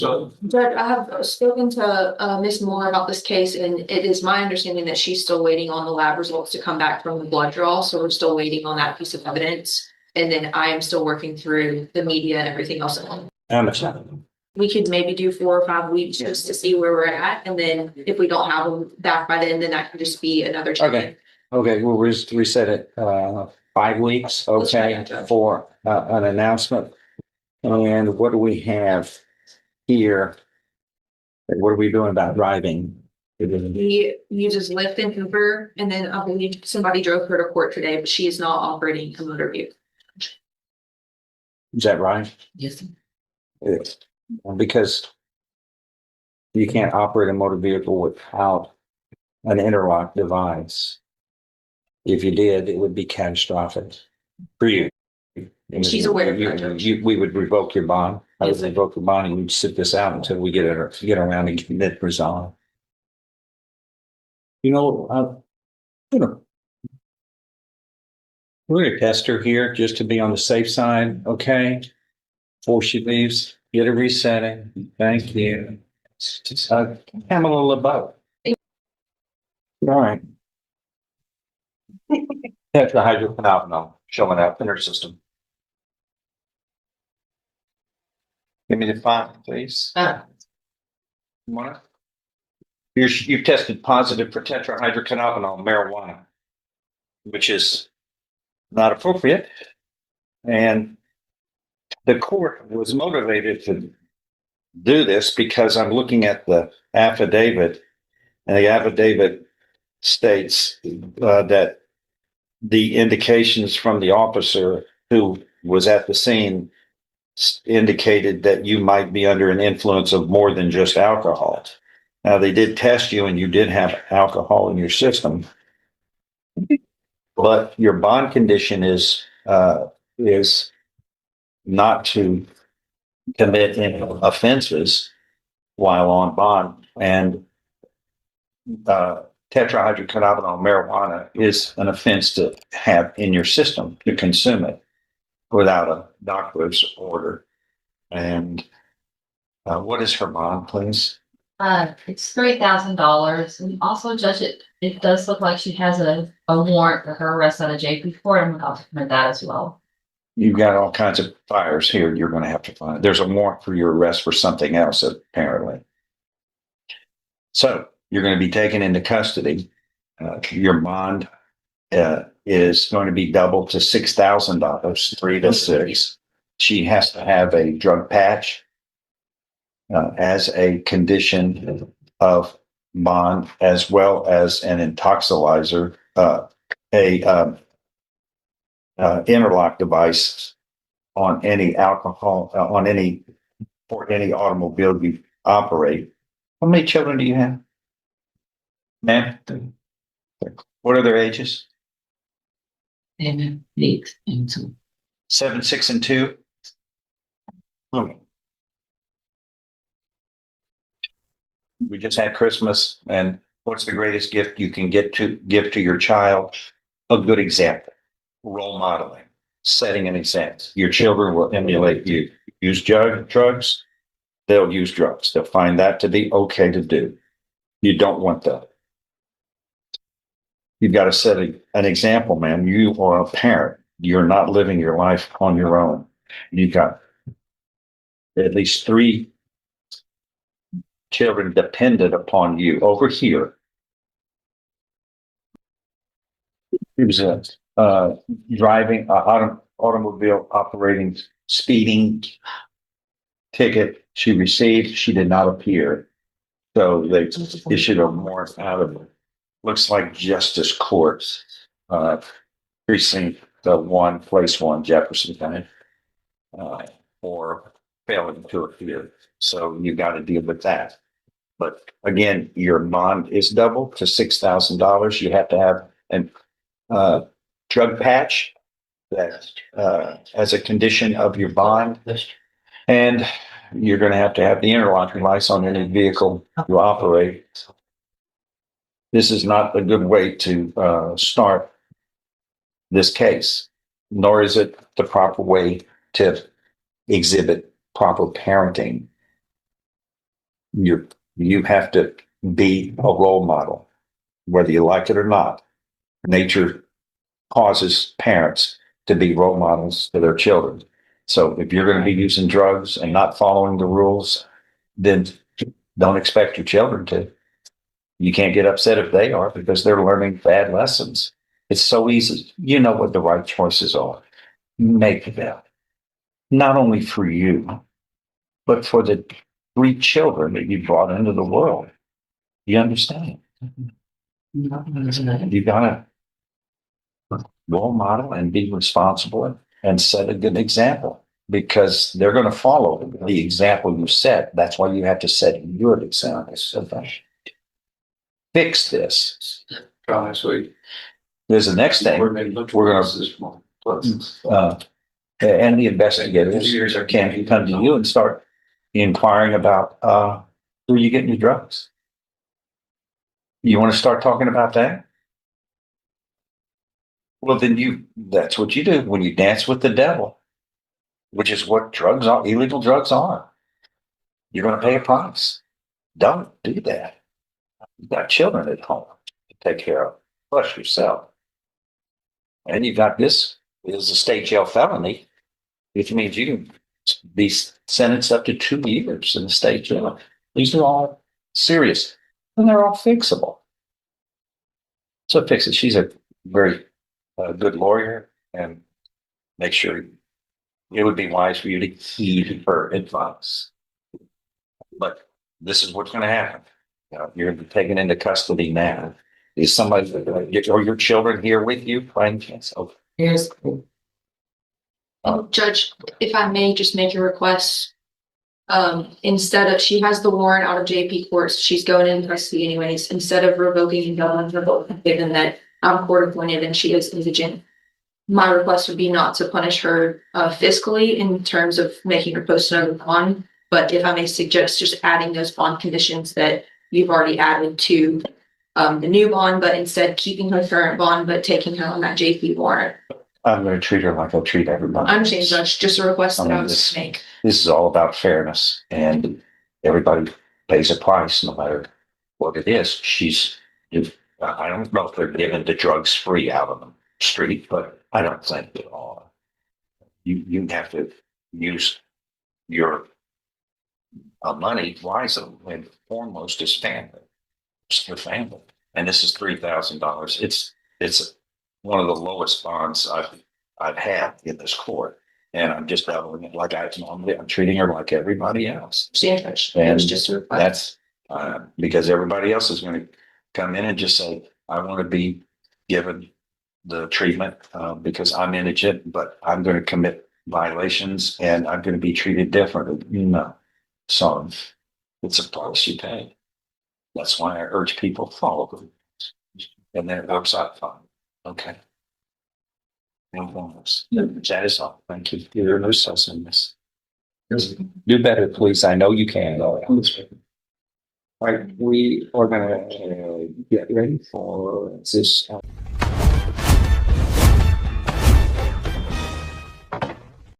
Judge, I have spoken to Ms. Moore about this case, and it is my understanding that she's still waiting on the lab results to come back from the blood draw. So we're still waiting on that piece of evidence. And then I am still working through the media and everything else. How much time? We could maybe do 4 or 5 weeks just to see where we're at. And then if we don't have them back by then that can just be another check. Okay, we'll reset it, 5 weeks, okay, for an announcement. And what do we have here? What are we doing about driving? He uses Lyft and Uber, and then I believe somebody drove her to court today, but she is not operating a motor vehicle. Is that right? Yes. It's because you can't operate a motor vehicle without an interlock device. If you did, it would be catastrophic for you. She's aware of that. We would revoke your bond. I would Yes. revoke your bond and we'd sit this out until we get around and get it resolved. We're gonna test her here just to be on the safe side, okay? Before she leaves, get a resetting. Thank you. Pamela LeBeau. All right. Tetrahydrocannabidiol showing up in her system. Give me the file, please. You've tested positive for tetrahydrocannabinol marijuana, which is not appropriate. And the court was motivated to do this because I'm looking at the affidavit, and the affidavit states that the indications from the officer who was at the scene indicated that you might be under an influence of more than just alcohol. Now, they did test you and you did have alcohol in your system, but your bond condition is not to commit any offenses while on bond. And tetrahydrocannabinol marijuana is an offense to have in your system, to consume it without a doctor's order. And what is her bond, please? It's $3,000. And also, Judge, it does look like she has a warrant for her arrest out of JP Court. I'm going to document that as well. You've got all kinds of fires here you're going to have to find. There's a warrant for your arrest for something else, apparently. So you're going to be taken into custody. Your bond is going to be doubled to $6,000, 3 to 6. She has to have a drug patch as a condition of bond, as well as an intoxilizer, interlock device on any alcohol, for any automobile you operate. How many children do you have, ma'am? What are their ages? 7, 8, and 2. 7, 6, and 2. Okay. We just had Christmas, and what's the greatest gift you can give to your child? A good example, role modeling, setting an example. Your children will emulate you. Use drugs, they'll use drugs. They'll find that to be okay to do. You don't want that. You've got to set an example, man. You are a parent. You're not living your life on your own. You've got at least 3 children dependent upon you. Over here, he was driving automobile operating speeding ticket she received. She did not appear, so they issued a warrant out of, looks like Justice Court, precinct 1, place 1, Jefferson County, for failing to appear. So you got to deal with that. But again, your bond is doubled to $6,000. You have to have a drug patch that as a condition of your bond, and you're going to have the interlock device on any vehicle you operate. This is not a good way to start this case, nor is it the proper way to exhibit proper parenting. You have to be a role model, whether you like it or not. Nature causes parents to be role models to their children. So if you're going to be using drugs and not following the rules, then don't expect your children to. You can't get upset if they are because they're learning bad lessons. It's so easy. You know what the right choices are. Make them. Not only for you, but for the 3 children that you brought into the world. You understand? You gotta role model and be responsible and set a good example because they're going to follow the example you set. That's why you have to set a good example. So fix this. There's the next thing we're going to, and the investigators can come to you and start inquiring about, who are you getting your drugs? You want to start talking about that? Well, then that's what you do when you dance with the devil, which is what drugs are, illegal drugs are. You're going to pay a price. Don't do that. You've got children at home to take care of, plus yourself. And you've got this is a state jail felony, which means you can be sentenced up to 2 years in the state jail. These are all serious and they're all fixable. So fix it. She's a very good lawyer and make sure it would be wise for you to heed her advice. But this is what's going to happen. You're taken into custody now. Is somebody, are your children here with you? Oh, Yes. Judge, if I may just make a request, instead of, she has the warrant out of JP courts, she's going in custody anyways, instead of revoking and going for both, given that I'm court appointed and she is indigent. My request would be not to punish her fiscally in terms of making her post another bond, but if I may suggest just adding those bond conditions that you've already added to the new bond, but instead keeping her current bond, but taking her on that JP warrant. I'm going to treat her like I treat everybody. I'm saying, Judge, just a request that I was to make. This is all about fairness, and everybody pays a price no matter what it is. I don't know if they're giving the drugs free out on the street, but I don't think they are. You have to use your money wisely, and foremost is family. It's your family, and this is $3,000. It's one of the lowest bonds I've had in this court, and I'm just doubling it like I'm treating her like everybody else. And Just a request. that's because everybody else is going to come in and just say, I want to be given the treatment because I'm indigent, but I'm going to commit violations and I'm going to be treated differently. No, so it's a price you pay. That's why I urge people to follow them, and then it works out fine. Okay. That is all. Thank you. There are no cells in this. Do better, please. I know you can. All right, we are gonna get ready for this.